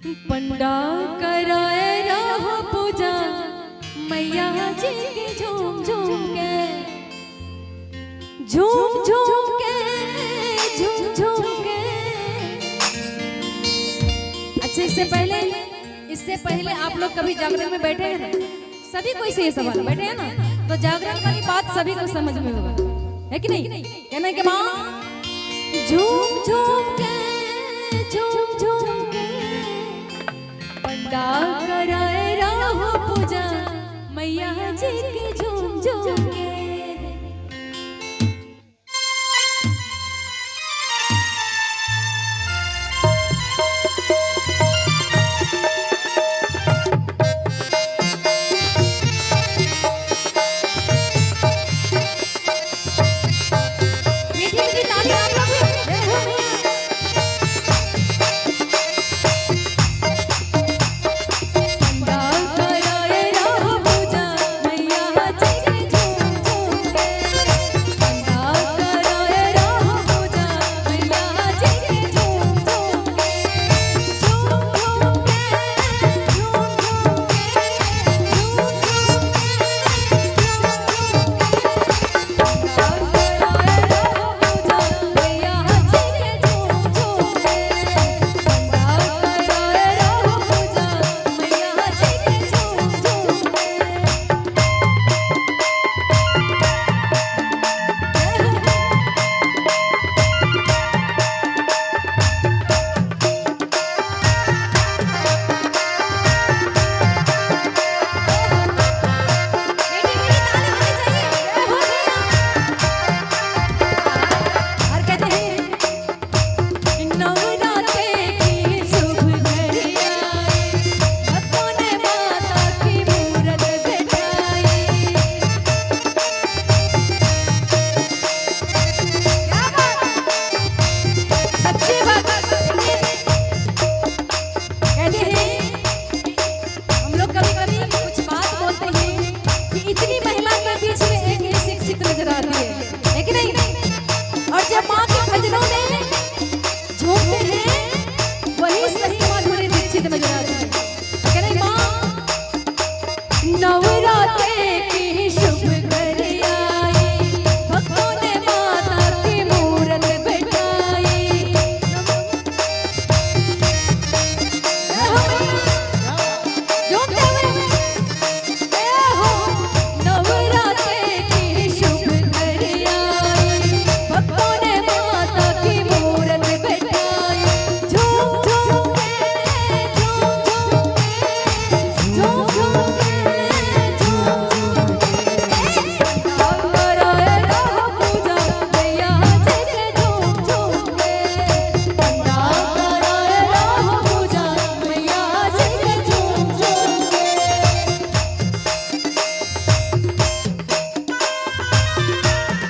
पंडा कराए रहो पूजा मैया जी की झूम झूम के झूम झूम के झूम झूम के। अच्छा इससे पहले आप लोग कभी जागरण में बैठे हैं ना? सभी को इसे ये सवाल बैठे हैं ना, तो जागरण वाली बात सभी को समझ में होगा, है कि नहीं? कहना कि माँ झूम झूम के झूम झूम के पंडा कराए रहो पूजा मैया जी की झूम झूम के।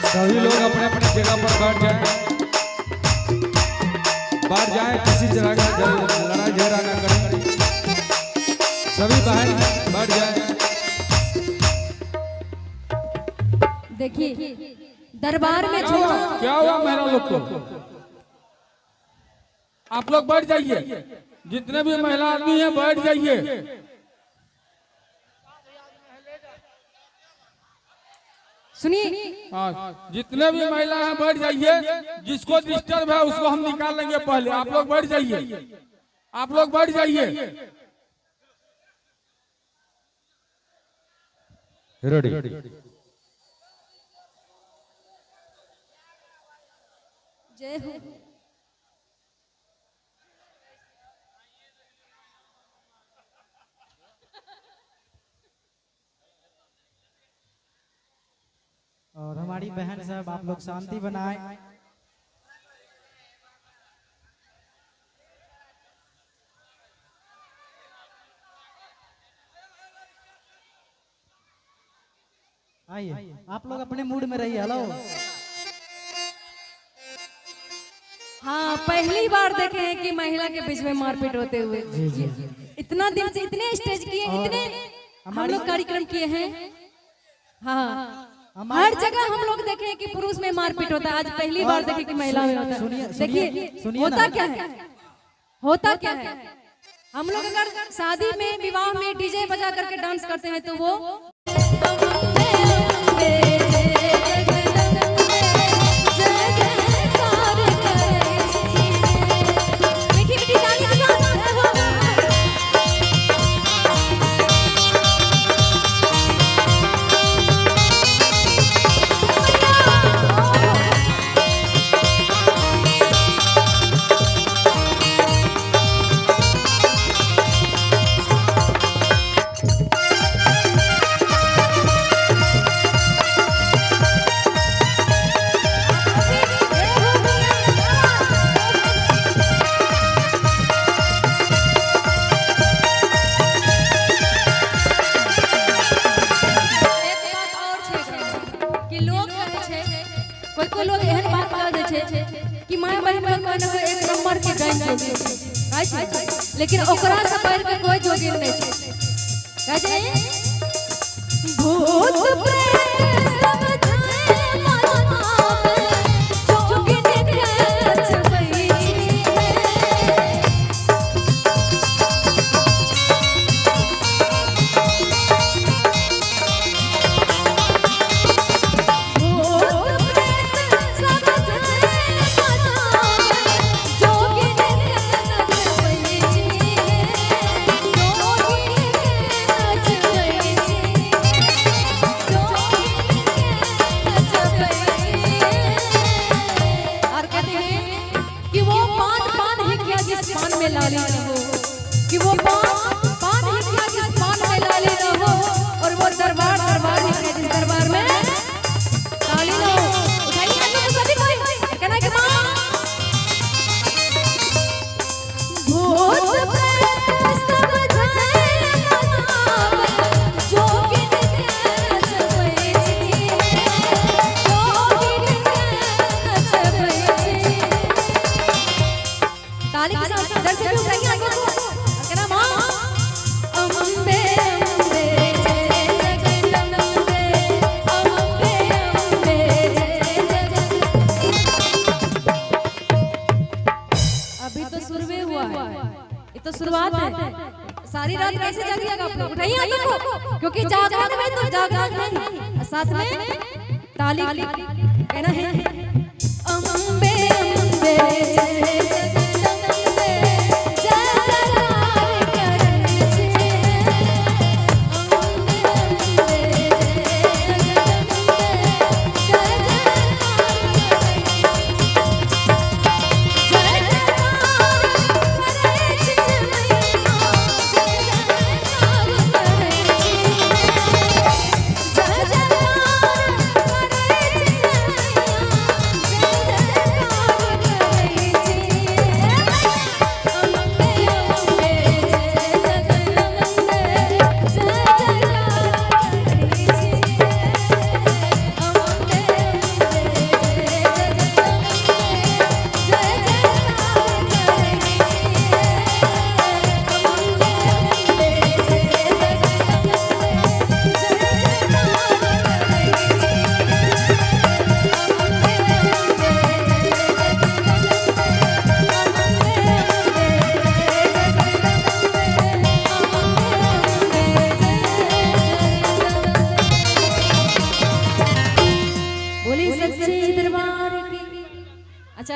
सभी लोग अपने अपने जगह पर बैठ जाए, किसी तरह का लड़ाई झगड़ा न करें। सभी बहन बैठ जाए। देखिए दरबार में क्या हुआ मेरा लोग को? आप लोग बैठ जाइए, जितने भी महिला आदमी हैं बैठ जाइए। सुनिए, हाँ, जितने भी महिला हैं बैठ जाइए। जिसको डिस्टर्ब है उसको हम निकाल लेंगे पहले। आप लोग बैठ जाइए, आप लोग बैठ जाइए। रेडी। जय हो। और हमारी बहन साहब आप लोग शांति बनाए। आइए, आप लोग अपने मूड में रहिए। हेलो। हाँ, पहली बार देखे हैं कि महिला के बीच में मारपीट होते हुए। इतना दिन से इतने स्टेज किए, इतने हम लोग कार्यक्रम किए हैं। हाँ, हर जगह हम लोग देखे कि पुरुष में मारपीट होता है, आज पहली बार देखे कि महिला में होता है। देखिए होता क्या है, होता क्या है, हम लोग अगर शादी में विवाह में डीजे बजा करके डांस करते हैं तो वो कोई लोग एहन बात कह दे छे कि माय बहन में कोई न कोई एक नंबर के गाय जोगी छै, लेकिन ओकरा से पैर के कोई जोगी नहीं छै। कह जे भूत प्रेत सब जाए मनावे जोगी ने छबई लाली रहो कि वो पान ही किया जिस पान में लाली रहो और वो दरबार ही किया जिस दरबार में लाली रहो। उठाइए हाथ तो सभी कोई कहना कि मां भूत प्रेत सब जाए मनावे जोगी ने छबई जोगी ने छबई। ताली के साथ दर्शक लोग कहेंगे आगे कहना मां अम्बे अम्बे जय जगदम्बे अम्बे अम्बे जय जगदम्बे। अभी तो शुरू हुआ है, ये तो शुरुआत है। सारी रात कैसे जागिएगा आप लोग? उठाइए हाथों को, क्योंकि जागरण में तो जागरण नहीं, साथ में ताली कहना है अम्बे अम्बे जय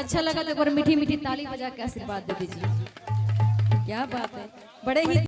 अच्छा लगा तो एक बार मीठी मीठी ताली बजा के आशीर्वाद दे दीजिए। क्या बात है, बड़े ही